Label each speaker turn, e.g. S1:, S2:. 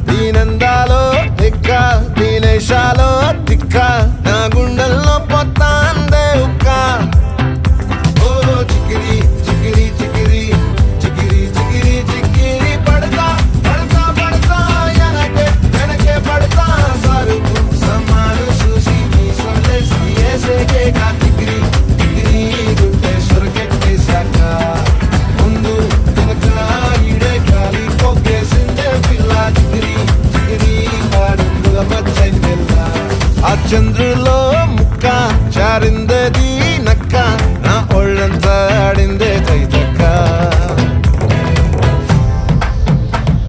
S1: దీనందాలో ఎక్క దీనేశాలో తిక్క నా గుండెల్లో పొత్తాందే ఉక్క ఓ చికిరి చికిరి చికిరి చికిరి చికిరి చికిరి పడతా పడతా పడతా వెనకే పడతా సరుకు సమాను చూసి నీ సొల్లేసి ఏసేకేగా చికిరి చికిరి గుండె సొరకెట్టేశాక ముందు వెనక ఈడే గాలి పొగ్గేసిందే పిల్ల చికిరి చికిరి పాడుల మచ్చైందెల్ల ఆ చంద్రులో ముక్క చారింది